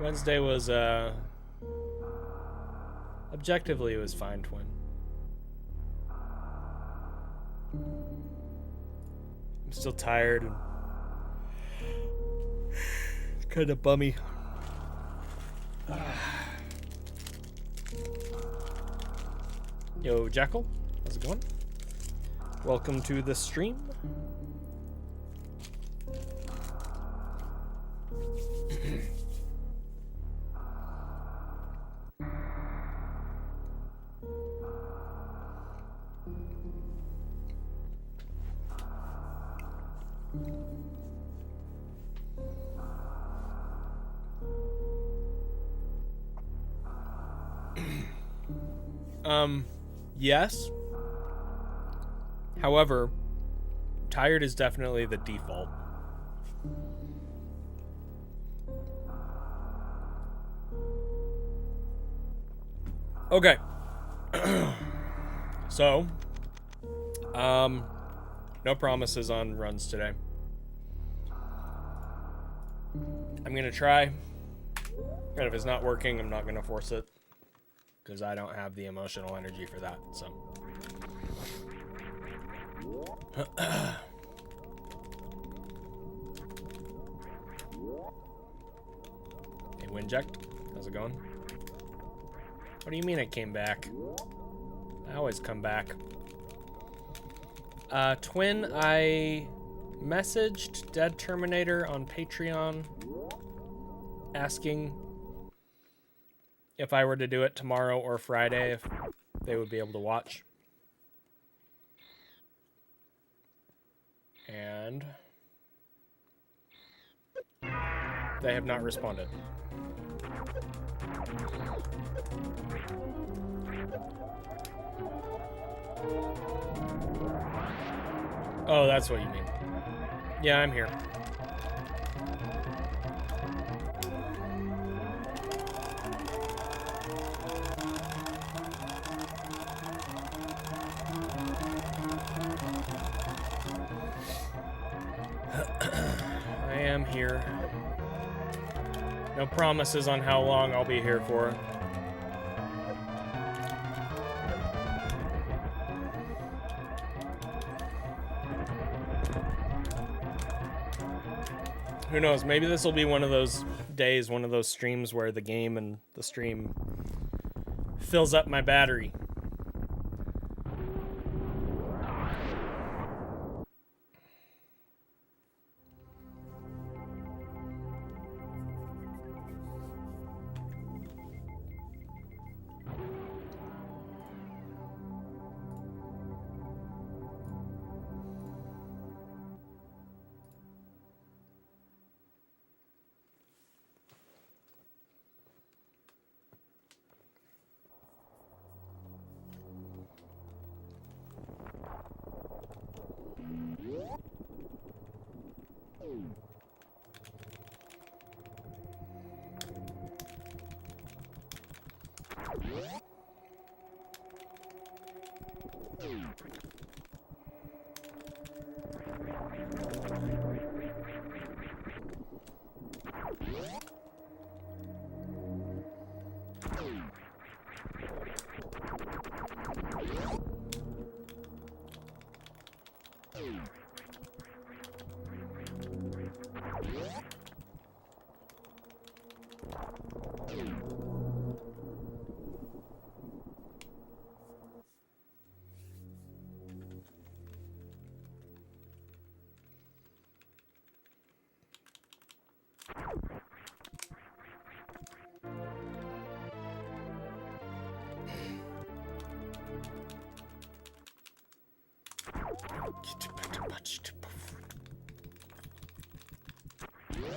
Wednesday was, objectively it was fine, Twin. I'm still tired and kind of bummy. Yo, Jackal, how's it going? Welcome to the stream. Yes. However, tired is definitely the default. Okay. So, no promises on runs today. I'm gonna try, and if it's not working, I'm not gonna force it, because I don't have the emotional energy for that, so. Hey, Winject, how's it going? What do you mean I came back? I always come back. Twin, I messaged Dead Terminator on Patreon asking if I were to do it tomorrow or Friday, if they would be able to watch. And they have not responded. Oh, that's what you mean. Yeah, I'm here. I am here. No promises on how long I'll be here for. Who knows? Maybe this will be one of those days, one of those streams where the game and the stream fills up my battery.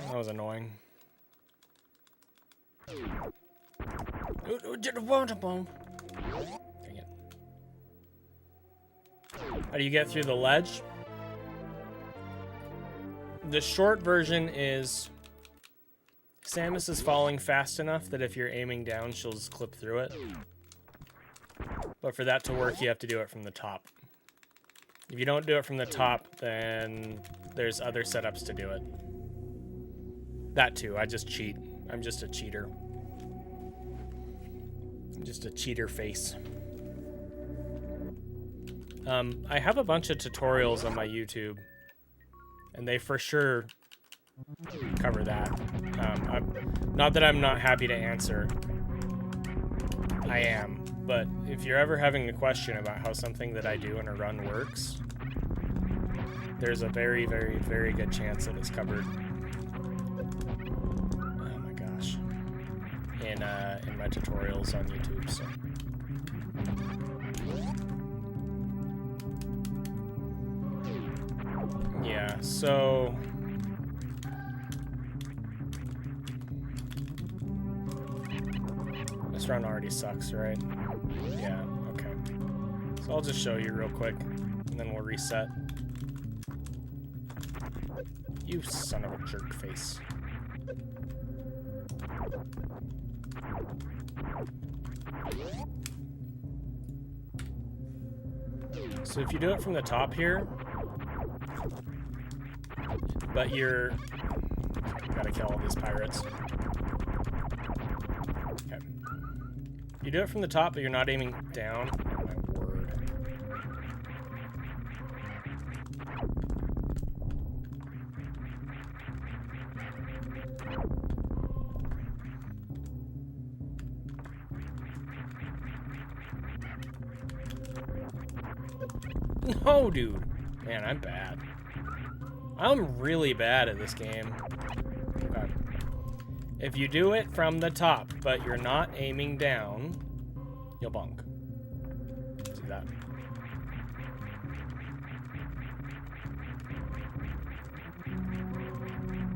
That was annoying. Dang it. How do you get through the ledge? The short version is Samus is falling fast enough that if you're aiming down, she'll just clip through it. But for that to work, you have to do it from the top. If you don't do it from the top, then there's other setups to do it. That too, I just cheat. I'm just a cheater. I'm just a cheater face. I have a bunch of tutorials on my YouTube, and they for sure cover that. Not that I'm not happy to answer. I am. But if you're ever having a question about how something that I do in a run works, there's a very, very, very good chance that it's covered. Oh my gosh. In my tutorials on YouTube, so. Yeah, so this run already sucks, right? Yeah, okay. So I'll just show you real quick, and then we'll reset. You son of a jerk face. So if you do it from the top here, but you're... Gotta kill all these pirates. Okay. You do it from the top, but you're not aiming down. Oh my word. No, dude. Man, I'm bad. I'm really bad at this game. Okay. If you do it from the top, but you're not aiming down, you'll bonk. See that?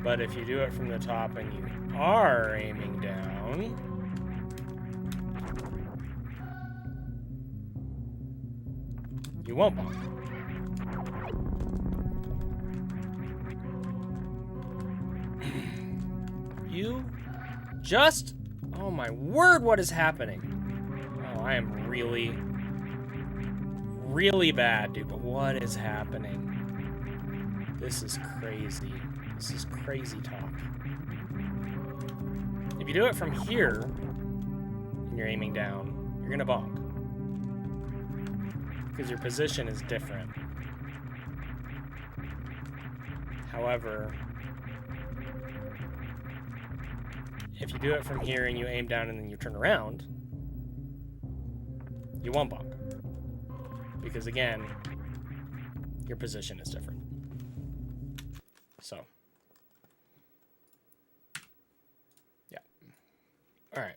But if you do it from the top and you are aiming down, you won't bonk. You just... Oh my word, what is happening? Oh, I am really, really bad, dude. But what is happening? This is crazy. This is crazy talk. If you do it from here, and you're aiming down, you're gonna bonk. Because your position is different. However... if you do it from here and you aim down and then you turn around, you won't bonk. Because again, your position is different. So. Yeah. All right.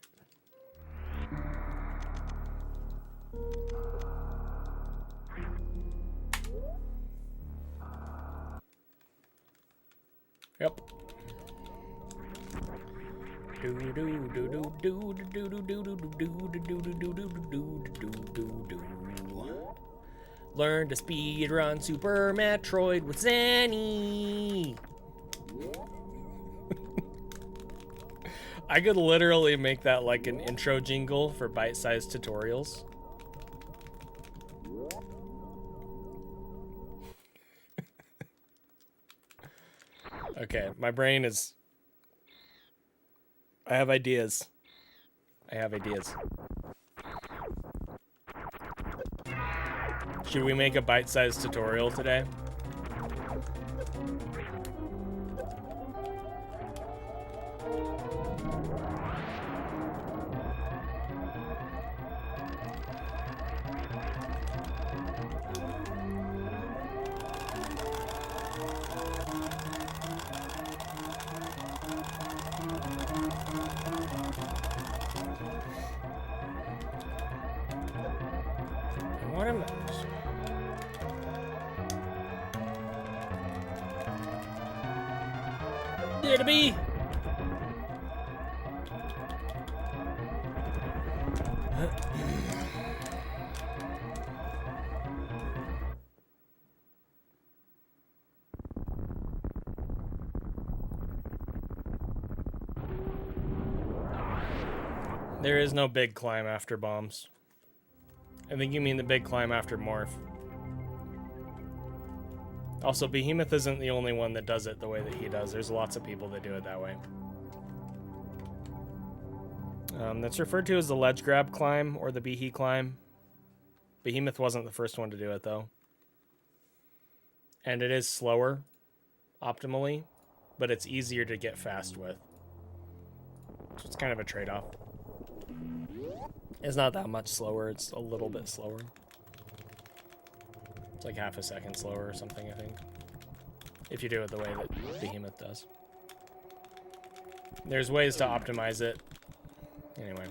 Yep. Learn to speedrun Super Metroid with Zanny. I could literally make that like an intro jingle for bite-sized tutorials. Okay, my brain is... I have ideas. I have ideas. Should we make a bite-sized tutorial today? What am I... Here to be. There is no big climb after bombs. I think you mean the big climb after morph. Also, Behemoth isn't the only one that does it the way that he does. There's lots of people that do it that way. That's referred to as the ledge grab climb or the Behe climb. Behemoth wasn't the first one to do it, though. And it is slower, optimally, but it's easier to get fast with. So it's kind of a trade-off. It's not that much slower, it's a little bit slower. It's like half a second slower or something, I think. If you do it the way that Behemoth does. There's ways to optimize it. Anyway.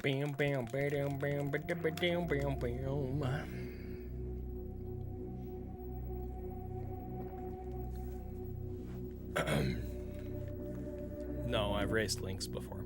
Bam, bam, bam, bam, bam, bam, bam. No, I've raced Lynx before.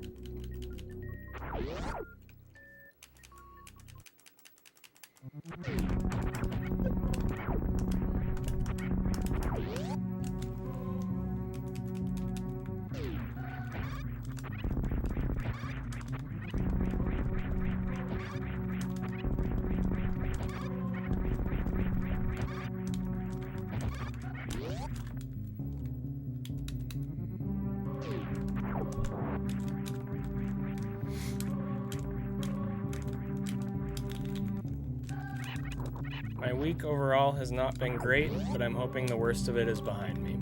My week overall has not been great, but I'm hoping the worst of it is behind me.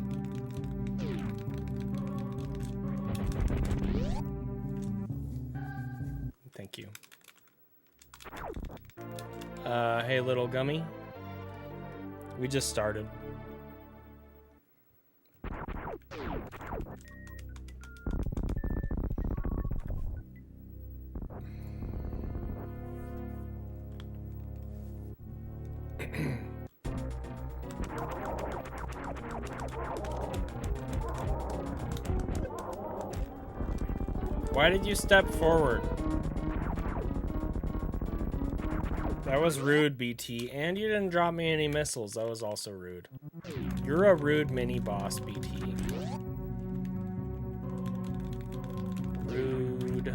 Thank you. Hey, little gummy. We just started. Why did you step forward? That was rude, BT. And you didn't drop me any missiles. That was also rude. You're a rude mini boss, BT. Rude.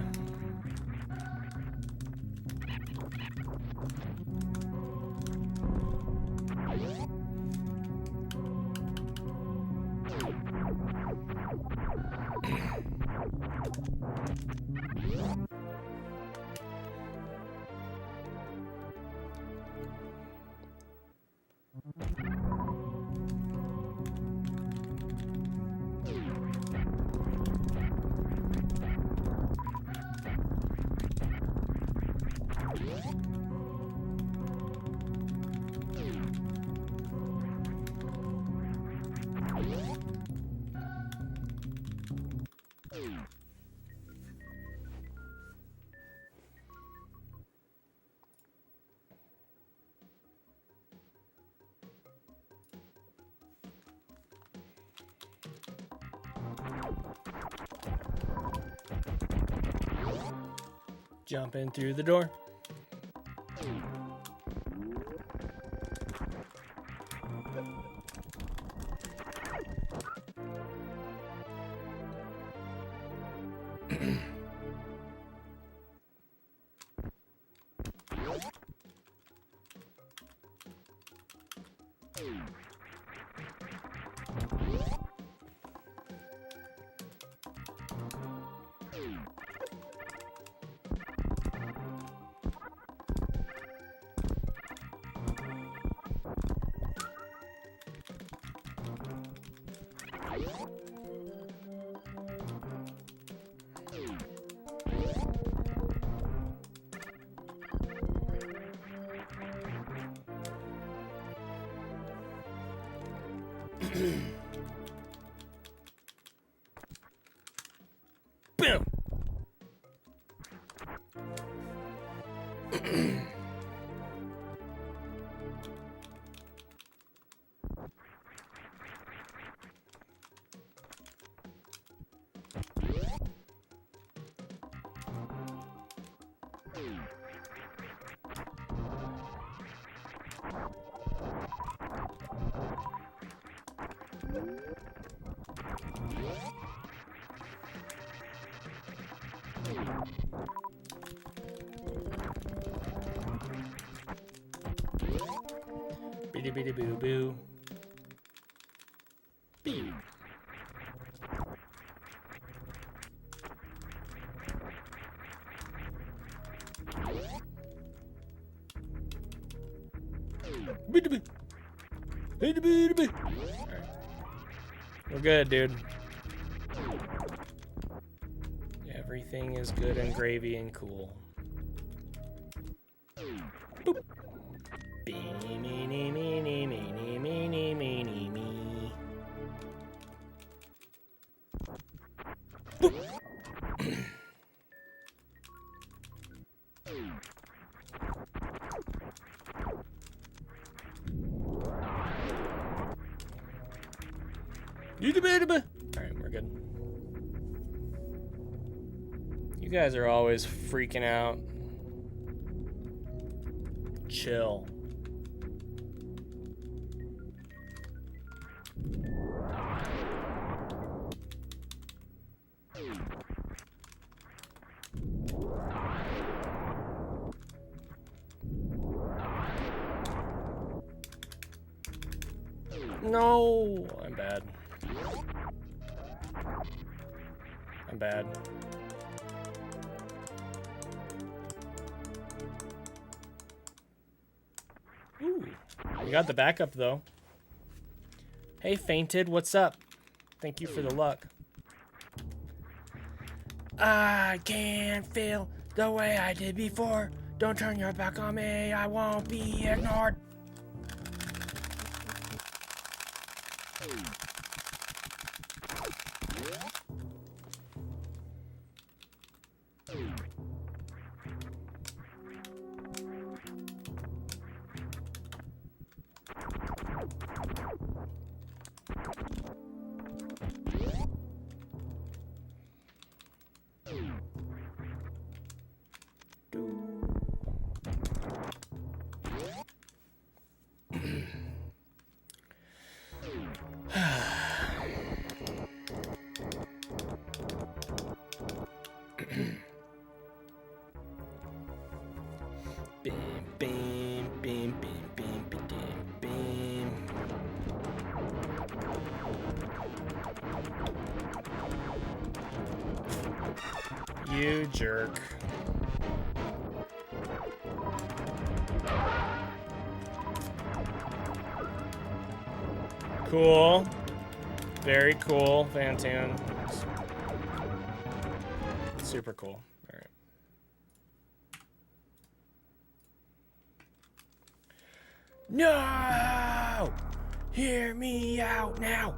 Jump in through the door. Boom. Bitty bitty boo boo. Bee. Bitty boo. Bitty bitty boo. Alright. We're good, dude. Everything is good and gravy and cool. Boop. Beanie, meanie, meanie, meanie, meanie, meanie, me. Boop. Alright, we're good. You guys are always freaking out. Chill. No, I'm bad. I'm bad. Ooh, we got the backup though. Hey, Fainted, what's up? Thank you for the luck. I can't feel the way I did before. Don't turn your back on me, I won't be ignored. You jerk. Cool. Very cool, Vantan. Super cool. All right. No! Hear me out now.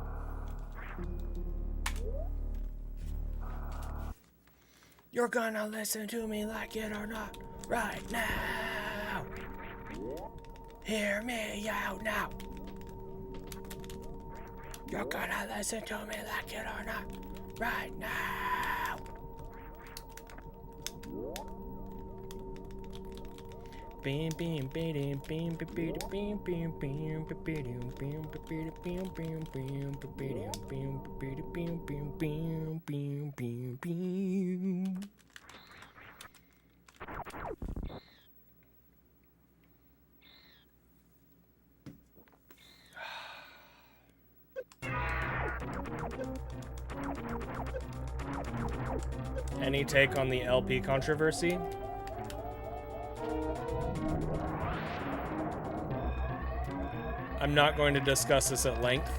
You're gonna listen to me like it or not right now. Hear me out now. You're gonna listen to me like it or not right now. Beam beam beam beam beam beam beam beam beam beam beam beam beam. Any take on the LP controversy? I'm not going to discuss this at length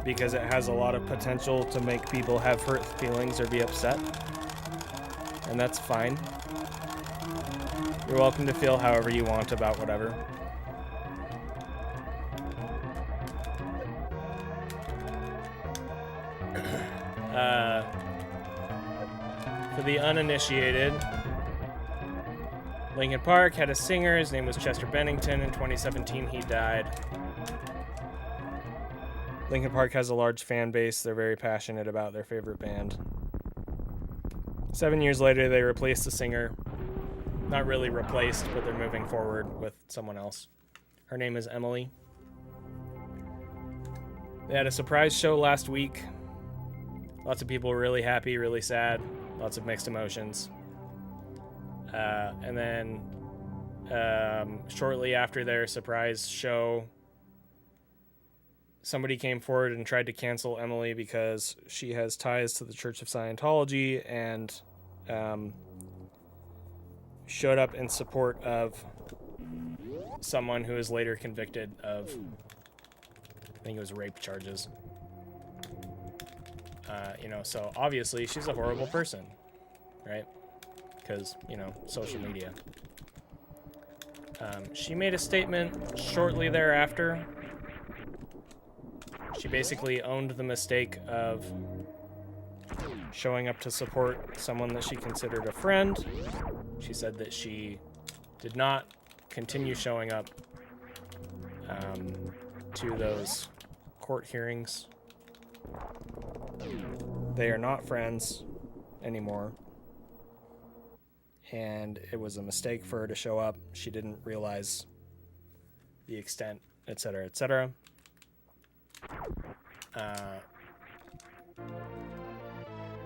because it has a lot of potential to make people have hurt feelings or be upset, and that's fine. You're welcome to feel however you want about whatever. For the uninitiated, Linkin Park had a singer. His name was Chester Bennington. In 2017, he died. Linkin Park has a large fan base. They're very passionate about their favorite band. 7 years later, they replaced the singer. Not really replaced, but they're moving forward with someone else. Her name is Emily. They had a surprise show last week. Lots of people were really happy, really sad. Lots of mixed emotions. And then shortly after their surprise show, somebody came forward and tried to cancel Emily because she has ties to the Church of Scientology and showed up in support of someone who was later convicted of, I think it was rape charges. So obviously she's a horrible person, right? Because, social media. She made a statement shortly thereafter. She basically owned the mistake of showing up to support someone that she considered a friend. She said that she did not continue showing up to those court hearings. They are not friends anymore. And it was a mistake for her to show up. She didn't realize the extent, etc., etc.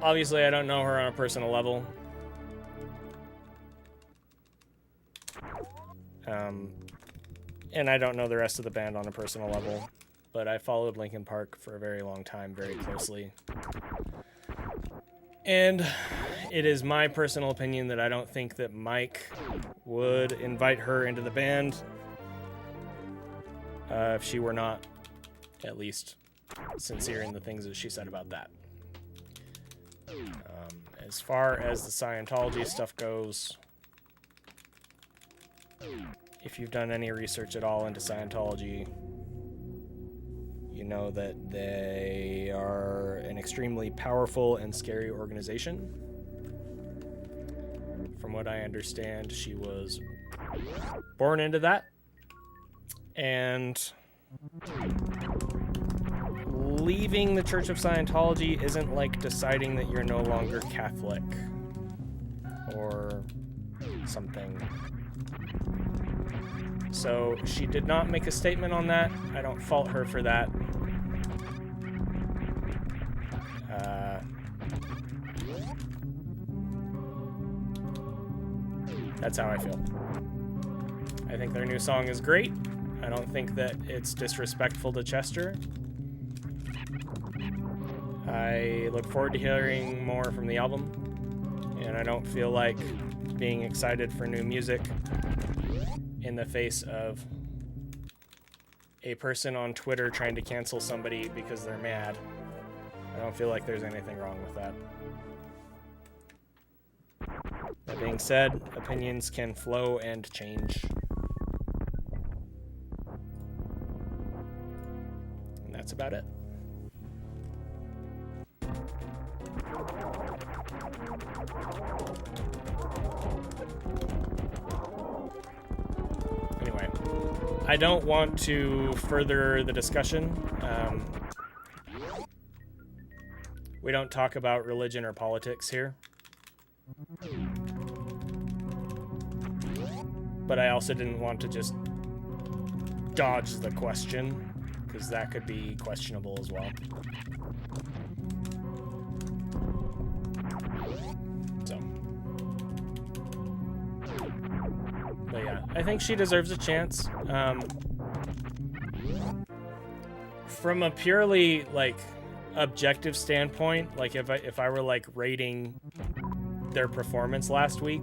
Obviously, I don't know her on a personal level. And I don't know the rest of the band on a personal level. But I followed Linkin Park for a very long time, very closely. And it is my personal opinion that I don't think that Mike would invite her into the band if she were not at least sincere in the things that she said about that. As far as the Scientology stuff goes, if you've done any research at all into Scientology, you know that they are an extremely powerful and scary organization. From what I understand, she was born into that. And leaving the Church of Scientology isn't like deciding that you're no longer Catholic or something. So she did not make a statement on that. I don't fault her for that. That's how I feel. I think their new song is great. I don't think that it's disrespectful to Chester. I look forward to hearing more from the album. And I don't feel like being excited for new music in the face of a person on Twitter trying to cancel somebody because they're mad. I don't feel like there's anything wrong with that. That being said, opinions can flow and change. And that's about it. Anyway, I don't want to further the discussion. We don't talk about religion or politics here. But I also didn't want to just dodge the question, because that could be questionable as well. So. But yeah, I think she deserves a chance. From a purely, objective standpoint, if I were, rating their performance last week,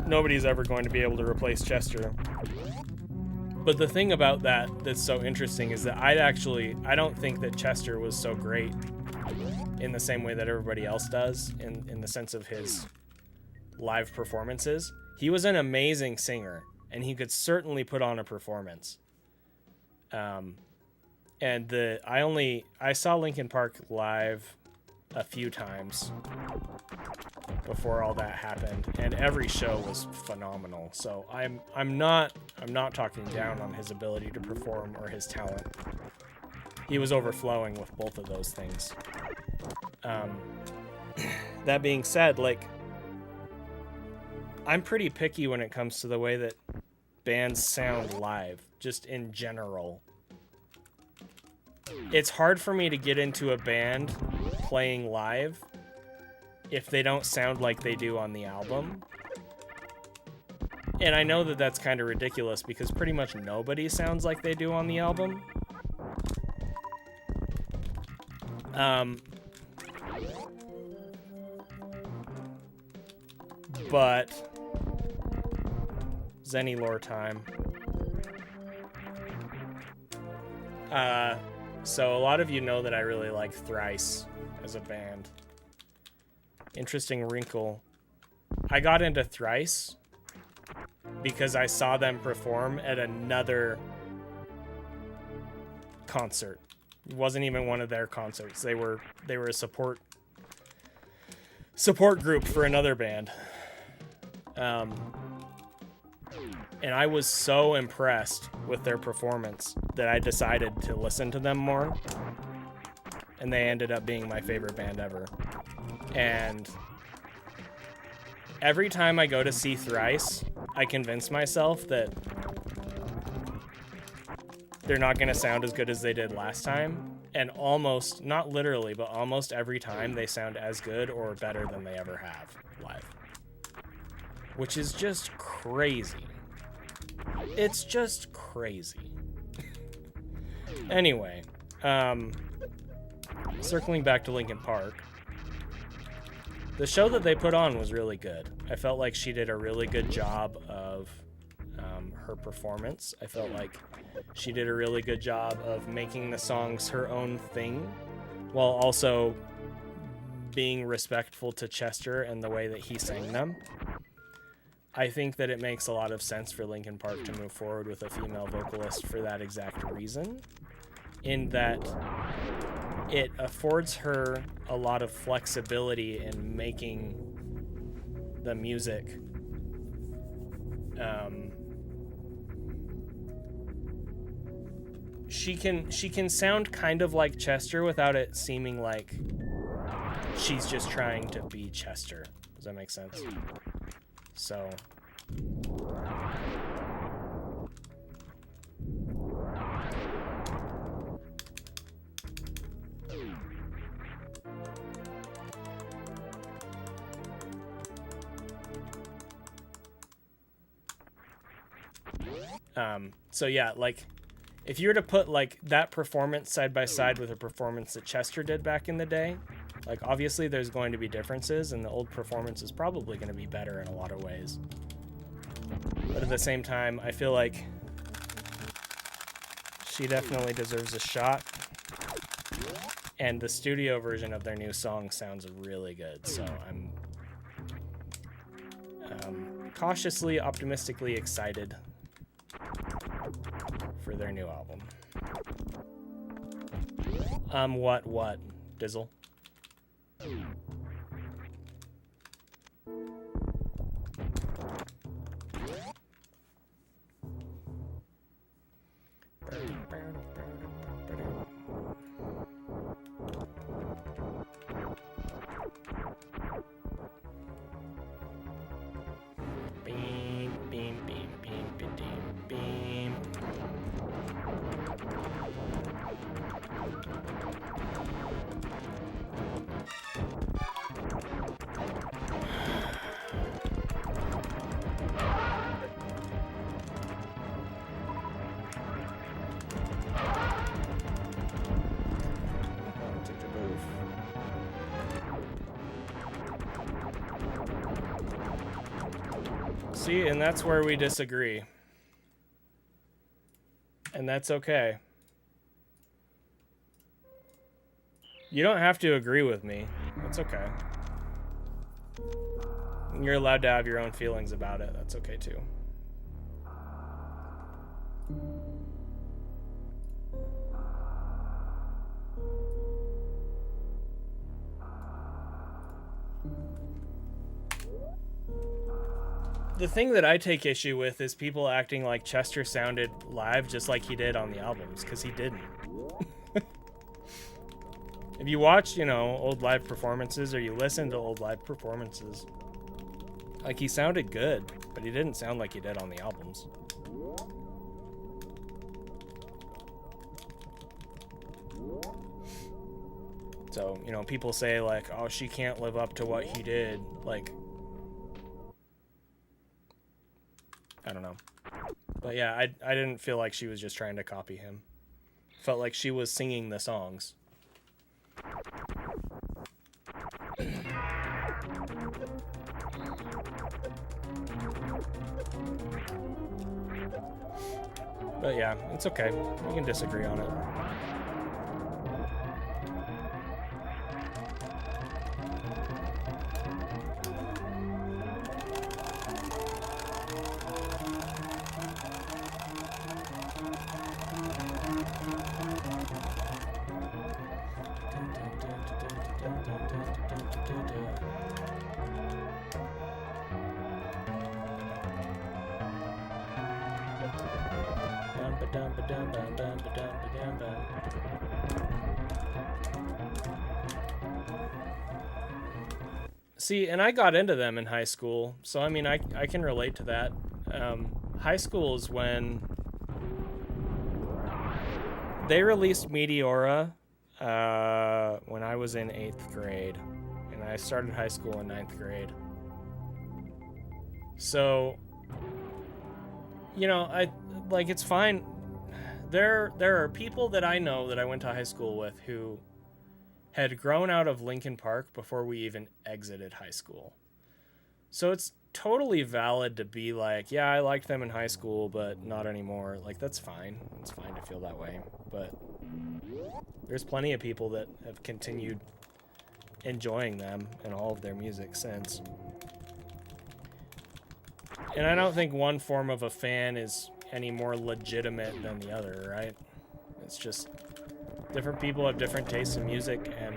nobody's ever going to be able to replace Chester. But the thing about that's so interesting is that I don't think that Chester was so great in the same way that everybody else does, in the sense of his live performances. He was an amazing singer, and he could certainly put on a performance. And I saw Linkin Park live a few times before all that happened, and every show was phenomenal. So I'm not talking down on his ability to perform or his talent. He was overflowing with both of those things. That being said, like, I'm pretty picky when it comes to the way that bands sound live, just in general. It's hard for me to get into a band playing live if they don't sound like they do on the album. And I know that that's kind of ridiculous because pretty much nobody sounds like they do on the album. But Zenny lore time. So a lot of you know that I really like Thrice as a band. Interesting wrinkle. I got into Thrice because I saw them perform at another concert. It wasn't even one of their concerts. They were a support group for another band. And I was so impressed with their performance that I decided to listen to them more. And they ended up being my favorite band ever. And every time I go to see Thrice, I convince myself that they're not going to sound as good as they did last time. And almost, not literally, but almost every time they sound as good or better than they ever have live. Which is just crazy. It's just crazy. Anyway, circling back to Linkin Park, the show that they put on was really good. I felt like she did a really good job of her performance. I felt like she did a really good job of making the songs her own thing, while also being respectful to Chester and the way that he sang them. I think that it makes a lot of sense for Linkin Park to move forward with a female vocalist for that exact reason, in that it affords her a lot of flexibility in making the music she can sound kind of like Chester without it seeming like she's just trying to be Chester. Does that make sense? So so yeah, like, if you were to put like that performance side by side with a performance that Chester did back in the day, like, obviously there's going to be differences, and the old performance is probably going to be better in a lot of ways. But at the same time, I feel like she definitely deserves a shot. And the studio version of their new song sounds really good, so I'm cautiously, optimistically excited for their new album. What, Dizzle? See, and that's where we disagree. And that's okay. You don't have to agree with me. That's okay. You're allowed to have your own feelings about it. That's okay too. The thing that I take issue with is people acting like Chester sounded live just like he did on the albums, because he didn't. If you watch, you know, old live performances or you listen to old live performances, like, he sounded good, but he didn't sound like he did on the albums. So, you know, people say, like, oh, she can't live up to what he did. Like, I don't know. But yeah, I didn't feel like she was just trying to copy him. Felt like she was singing the songs. But yeah, it's okay. We can disagree on it. See, and I got into them in high school, so I mean, I can relate to that. High school is when they released Meteora when I was in 8th grade, and I started high school in 9th grade. So, you know, it's fine. There are people that I know that I went to high school with who had grown out of Linkin Park before we even exited high school. So it's totally valid to be like, yeah, I liked them in high school, but not anymore. Like, that's fine. It's fine to feel that way. But there's plenty of people that have continued enjoying them and all of their music since. And I don't think one form of a fan is any more legitimate than the other, right? It's just different people have different tastes in music, and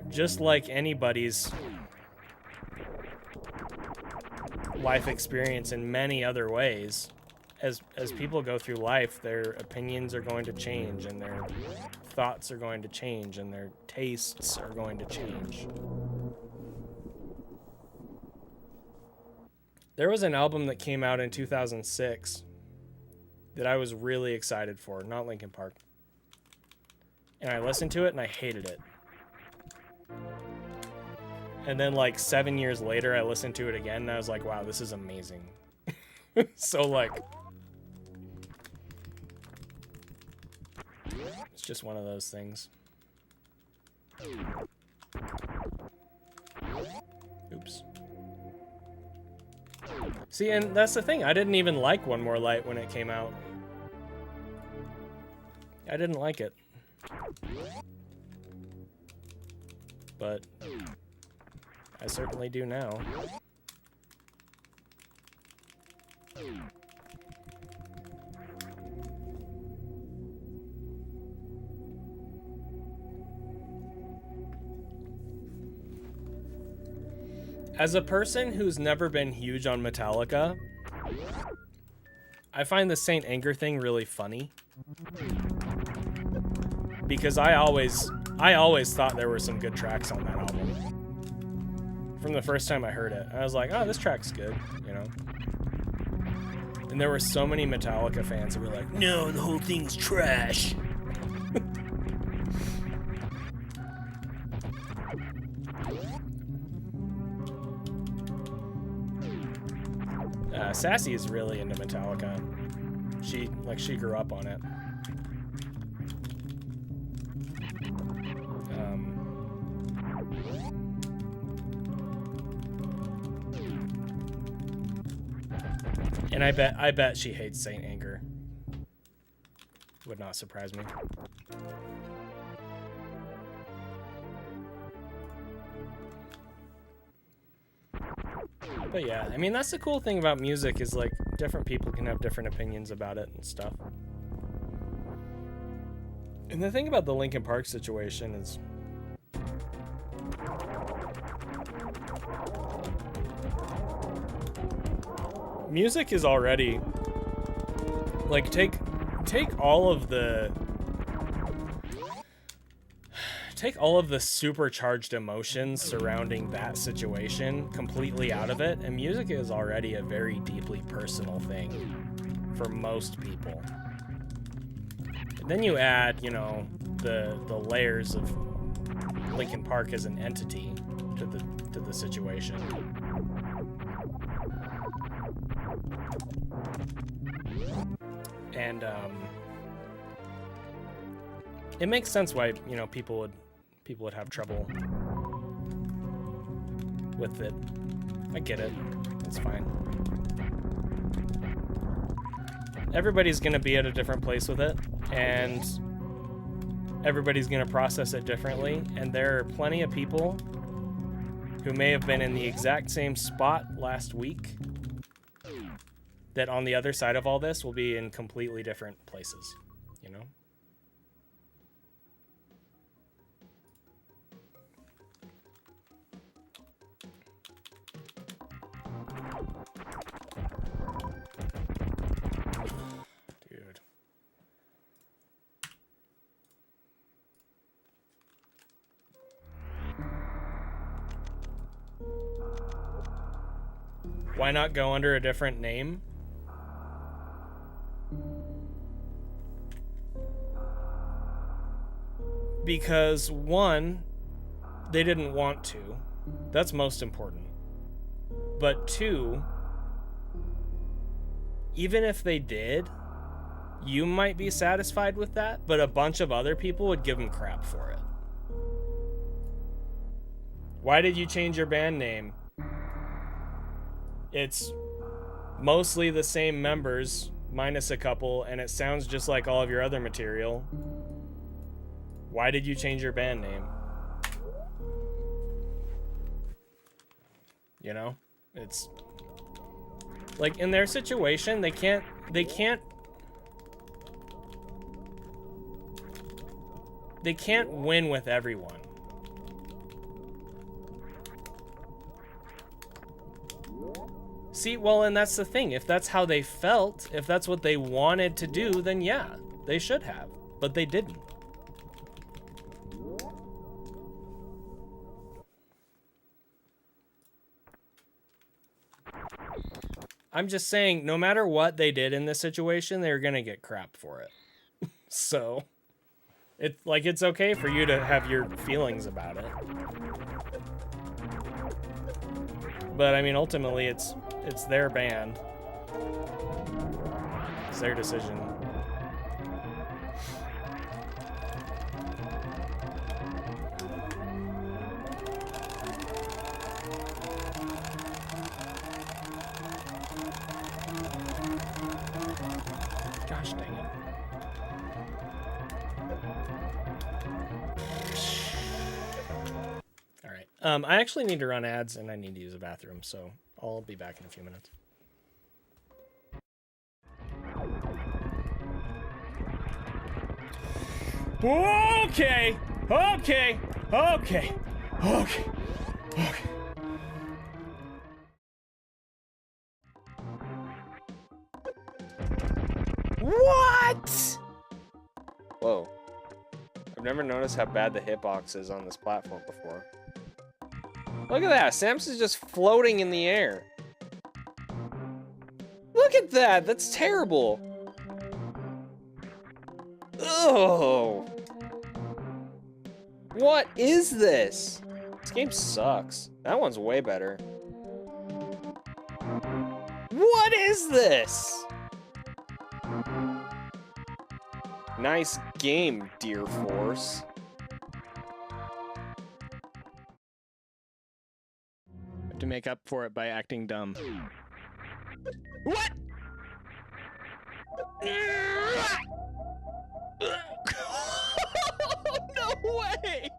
just like anybody's life experience in many other ways, as people go through life, their opinions are going to change, and their thoughts are going to change, and their tastes are going to change. There was an album that came out in 2006 that I was really excited for, not Linkin Park. And I listened to it and I hated it. And then like 7 years later, I listened to it again and I was like, wow, this is amazing. So like, it's just one of those things. Oops. See, and that's the thing. I didn't even like One More Light when it came out. I didn't like it. But I certainly do now. As a person who's never been huge on Metallica, I find the Saint Anger thing really funny. Because I always thought there were some good tracks on that album. From the first time I heard it, I was like, oh, this track's good, you know? And there were so many Metallica fans that were like, no, the whole thing's trash. Sassy is really into Metallica. She grew up on it. And I bet she hates Saint Anger. Would not surprise me. But yeah, I mean, that's the cool thing about music is, like, different people can have different opinions about it and stuff. And the thing about the Linkin Park situation is music is already like take all of the supercharged emotions surrounding that situation completely out of it, and music is already a very deeply personal thing for most people. And then you add, you know, the layers of Linkin Park as an entity to the situation. And it makes sense why, you know, people would have trouble with it. I get it. It's fine. Everybody's gonna be at a different place with it, and everybody's gonna process it differently, and there are plenty of people who may have been in the exact same spot last week that on the other side of all this will be in completely different places, you know? Dude. Why not go under a different name? Because one, they didn't want to. That's most important. But two, even if they did, you might be satisfied with that, but a bunch of other people would give them crap for it. Why did you change your band name? It's mostly the same members, minus a couple, and it sounds just like all of your other material. Why did you change your band name? You know? It's like in their situation, they can't win with everyone. See, well, and that's the thing. If that's how they felt, if that's what they wanted to do, then yeah, they should have, but they didn't. I'm just saying, no matter what they did in this situation, they're gonna get crap for it. So, it's okay for you to have your feelings about it. But I mean, ultimately, it's their band. It's their decision. Gosh dang it. All right. I actually need to run ads and I need to use a bathroom, so I'll be back in a few minutes. Okay. What? Whoa. I've never noticed how bad the hitbox is on this platform before. Look at that. Samus is just floating in the air. Look at that. That's terrible. Oh. What is this? This game sucks. That one's way better. What is this? Nice game, dear Force. I have to make up for it by acting dumb. What? No way!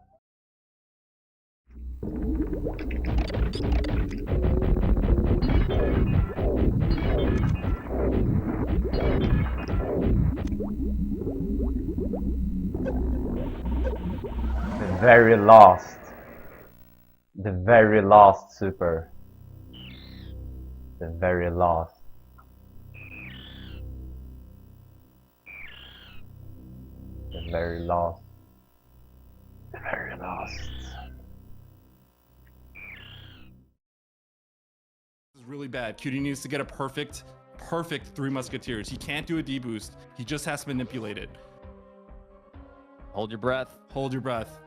The very last super. The very last. very lost. Very lost. This is really bad. Cutie needs to get a perfect Three Musketeers. He can't do a D-boost. He just has to manipulate it. Hold your breath. Hold your breath.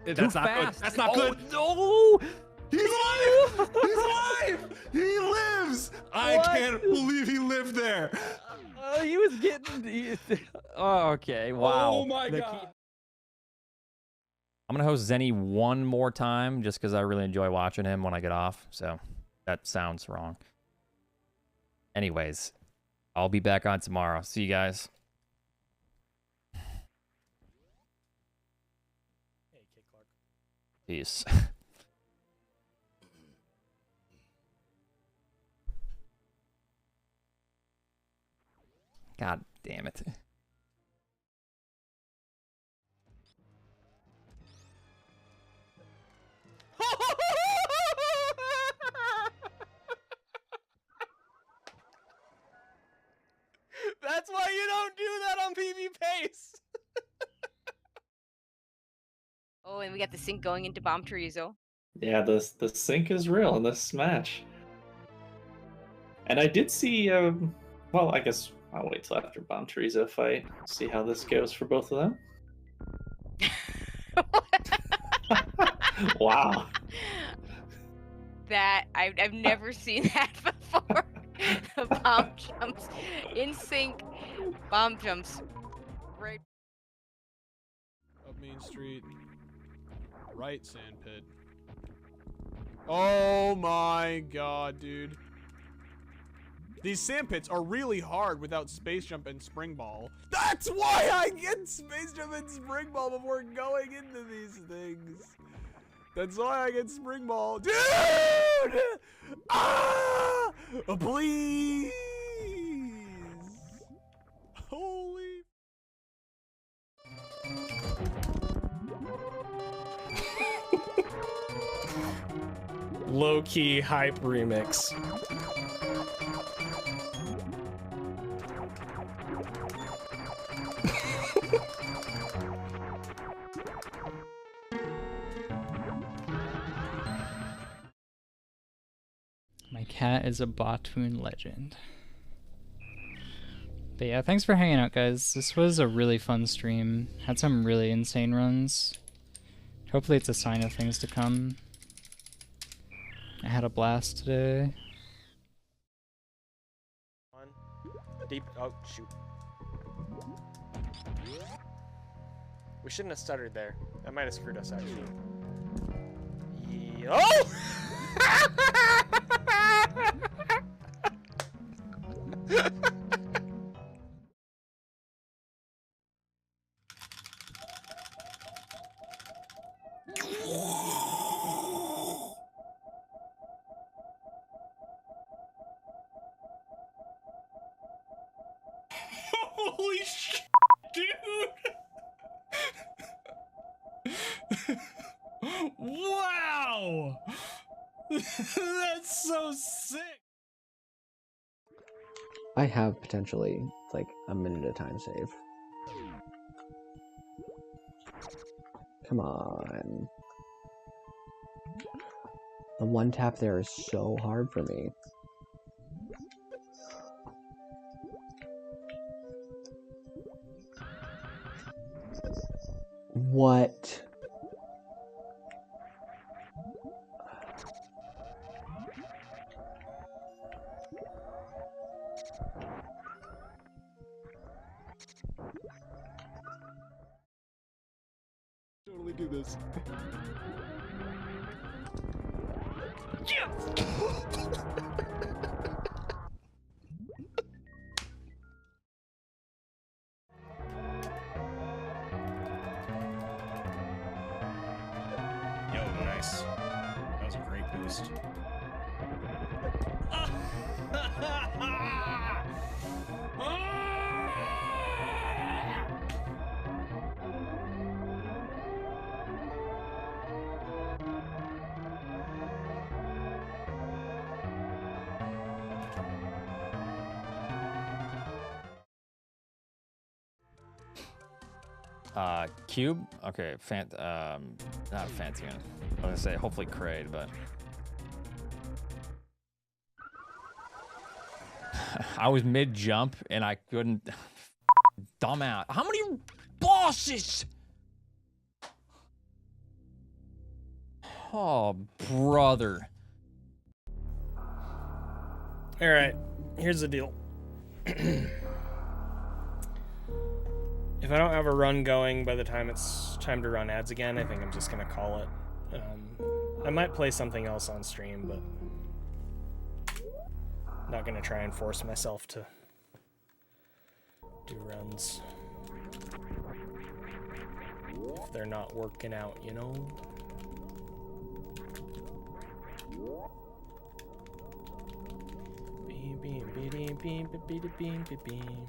That's not good. That's not good. No! He's alive! He's alive! He lives! I What? can't believe he lived there. He was getting. Oh, okay. Wow. Oh my god. I'm gonna host Zenny one more time just because I really enjoy watching him when I get off. So that sounds wrong. Anyways, I'll be back on tomorrow. See you guys. Hey, Kid Clark. Peace. God damn it. That's why you don't do that on PvPace. Oh, and we got the sync going into Bomb Chorizo. Yeah, the sync is real in this match. And I did see, well, I guess I'll wait till after Bomb Chorizo fight, see how this goes for both of them. Wow. That I've never seen that before. The bomb jumps in sync. Bomb jumps right. Up Main Street. Right sand pit. Oh my god, dude. These sand pits are really hard without space jump and spring ball. That's why I get space jump and spring ball before going into these things. That's why I get spring ball. Dude! Ah! Please! Holy... Low-key hype remix. My cat is a Batoon legend. But yeah, thanks for hanging out, guys. This was a really fun stream. Had some really insane runs. Hopefully it's a sign of things to come. I had a blast today. Deep. Oh, shoot. We shouldn't have stuttered there. That might have screwed us, actually. Oh! Holy shit, dude! Wow! That's so sick! I have potentially like a minute of time save. Come on. The one tap there is so hard for me. What? Totally do this. Yo, nice. That was a great boost. Cube? Okay, not Fantian. I was gonna say hopefully Kraid, but I was mid jump and I couldn't. Dumb out. How many bosses? Oh, brother. All right, here's the deal. If I don't have a run going by the time it's time to run ads again, I think I'm just gonna call it. I might play something else on stream, but not gonna try and force myself to do runs if they're not working out, you know? Beam, beam, beam, beam, beam, beam, beam, beam.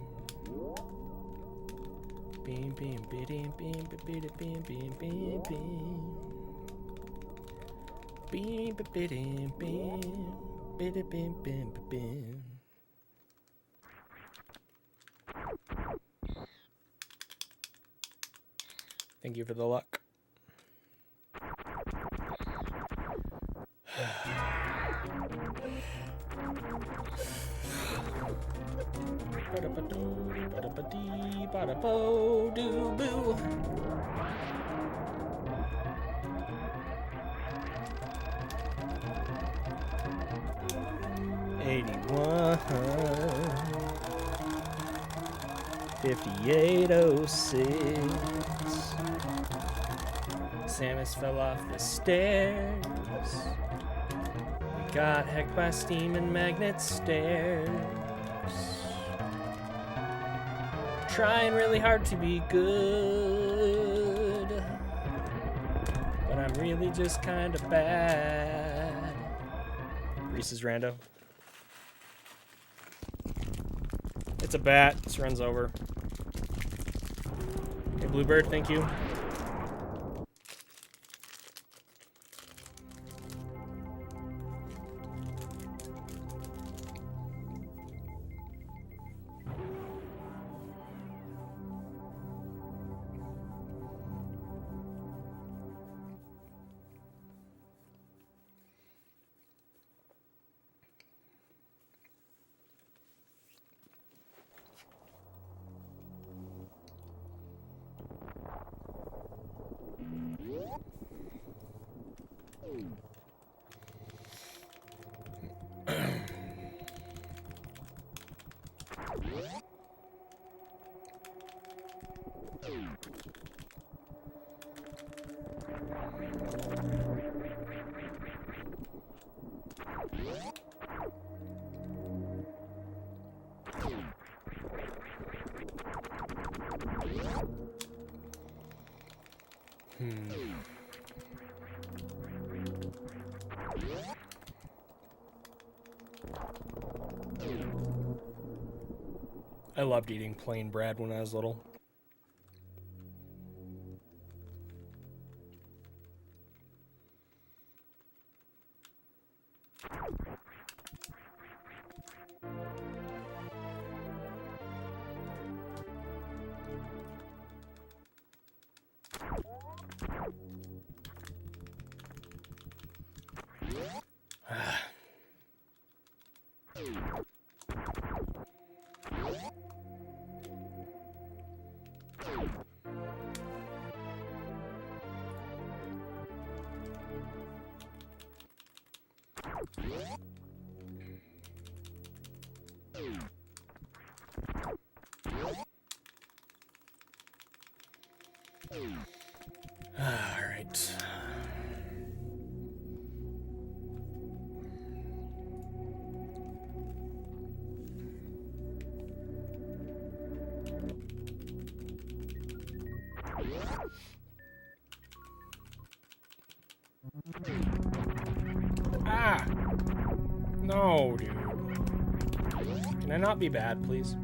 Beam, beam, beam, beam, beam, beam, beam, beam, beam, beam. Beam, beam, beam, beam, beam, beam, beam. Thank you for the luck. Ba-da-ba-doo-ba-da-ba-dee-ba-da-bo-doo-boo. $81 5806. Samus fell off the stairs. We got hecked by steam and magnet stairs. Trying really hard to be good, but I'm really just kind of bad. Reese's rando. It's a bat. This run's over. Hey, Bluebird, thank you. I loved eating plain bread when I was little. All right. Ah! No, dude. Can I not be bad, please?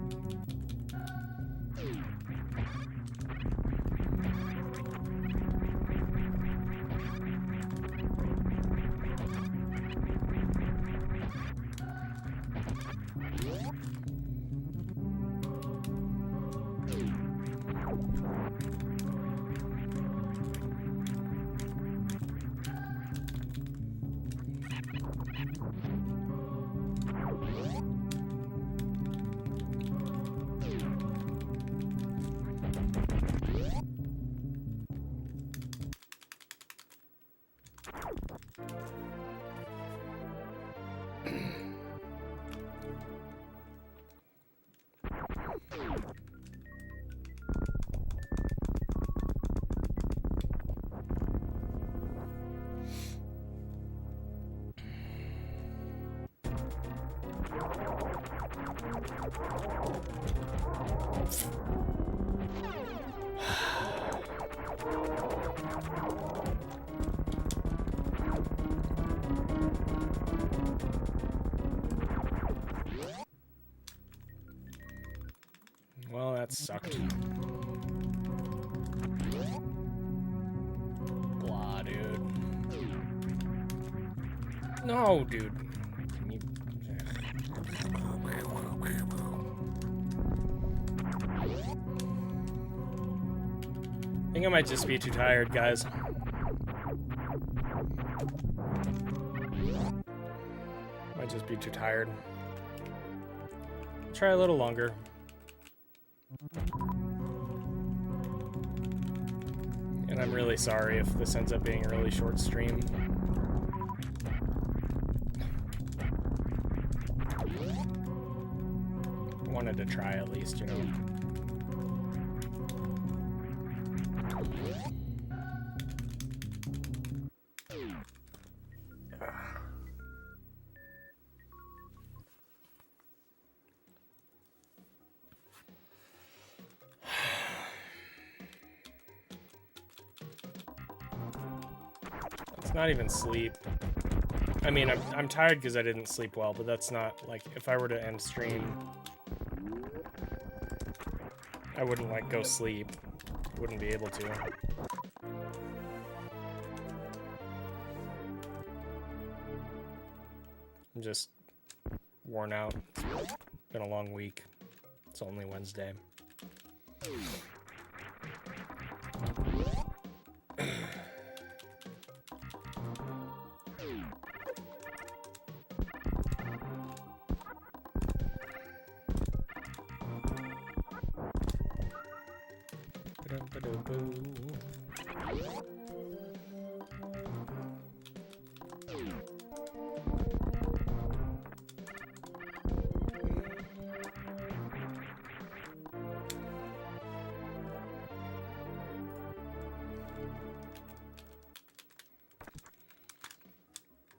Well, that sucked. Blah, dude. No, dude. Can you... I think I might just be too tired, guys. Might just be too tired. Try a little longer. And I'm really sorry if this ends up being a really short stream. I wanted to try at least, you know. It's not even sleep. I mean, I'm tired because I didn't sleep well, but that's not, like, if I were to end stream, I wouldn't, like, go sleep. Wouldn't be able to. I'm just worn out. It's been a long week. It's only Wednesday.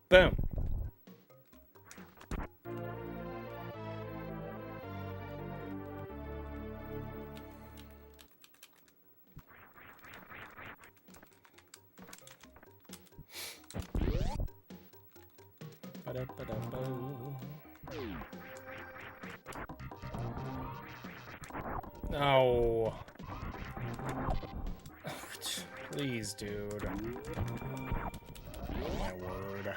Boom. Ba-da-ba-da-bo. No. Please, dude. Oh my word.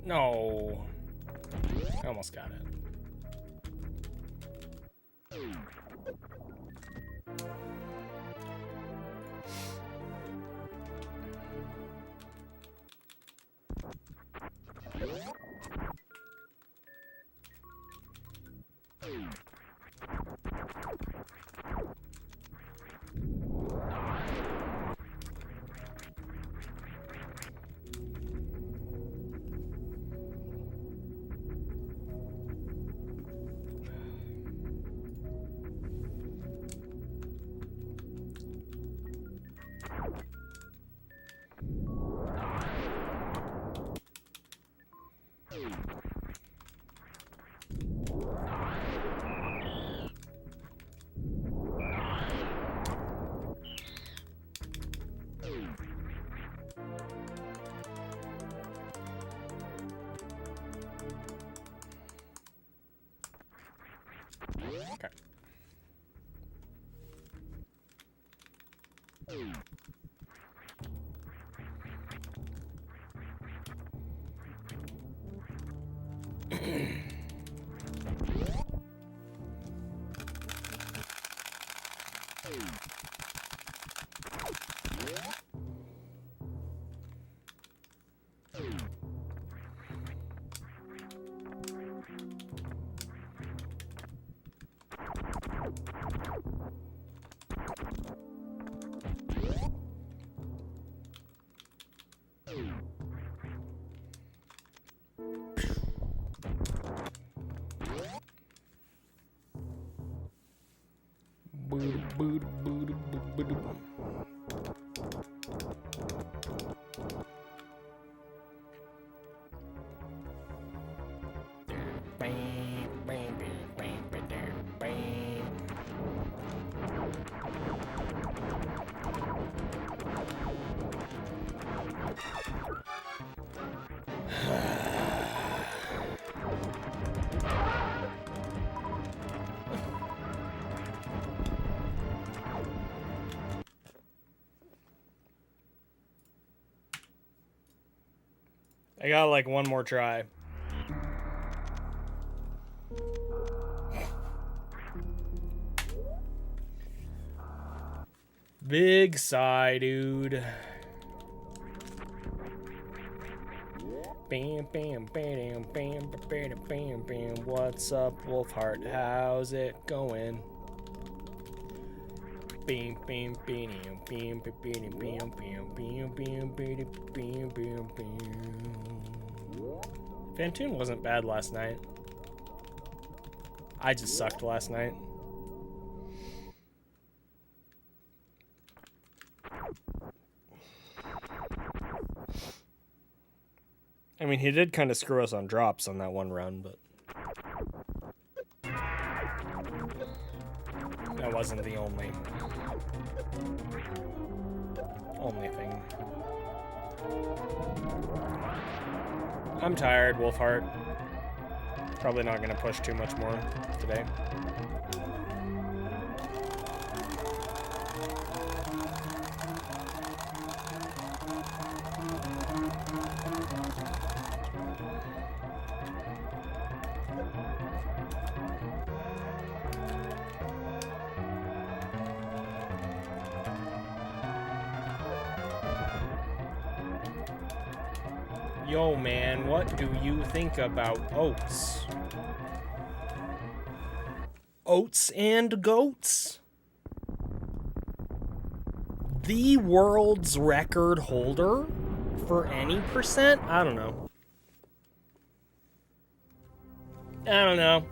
No. I almost got it. Okay. I got like one more try. Big sigh, dude. Bam, bam, bam, bam, bam, bam, bam. What's up, Wolfheart? How's it going? Bam, bam, bam, bam, bam, bam, bam, bam, bam, bam, bam, bam. Fantoon wasn't bad last night. I just sucked last night. I mean, he did kind of screw us on drops on that one round, but that wasn't the only thing. I'm tired, Wolfheart. Probably not going to push too much more today. Yo, man, what do you think about oats? Oats and goats? The world's record holder for any percent? I don't know. I don't know.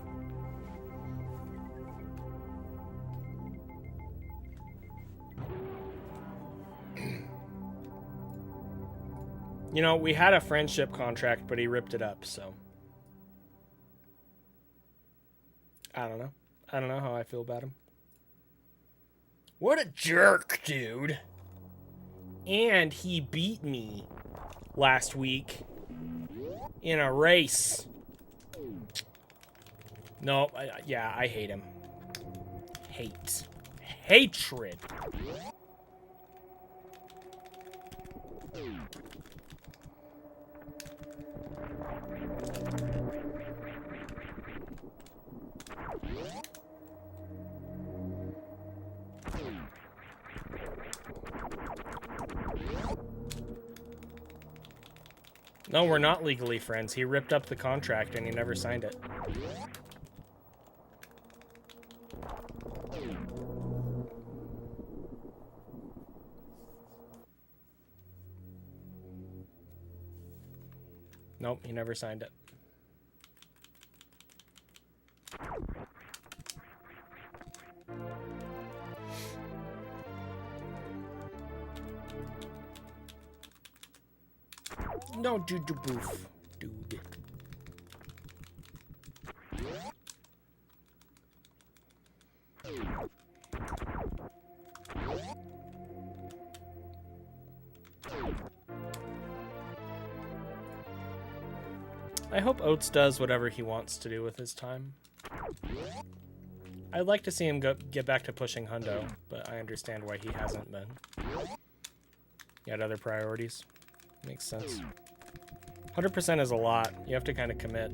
You know, we had a friendship contract, but he ripped it up, so. I don't know. I don't know how I feel about him. What a jerk, dude. And he beat me last week in a race. No, yeah, I hate him. Hate. Hatred. No, we're not legally friends. He ripped up the contract and he never signed it. Nope, he never signed it. No, dude, boof, dude. I hope Oates does whatever he wants to do with his time. I'd like to see him get back to pushing Hundo, but I understand why he hasn't been. He had other priorities. Makes sense. 100% is a lot. You have to kind of commit.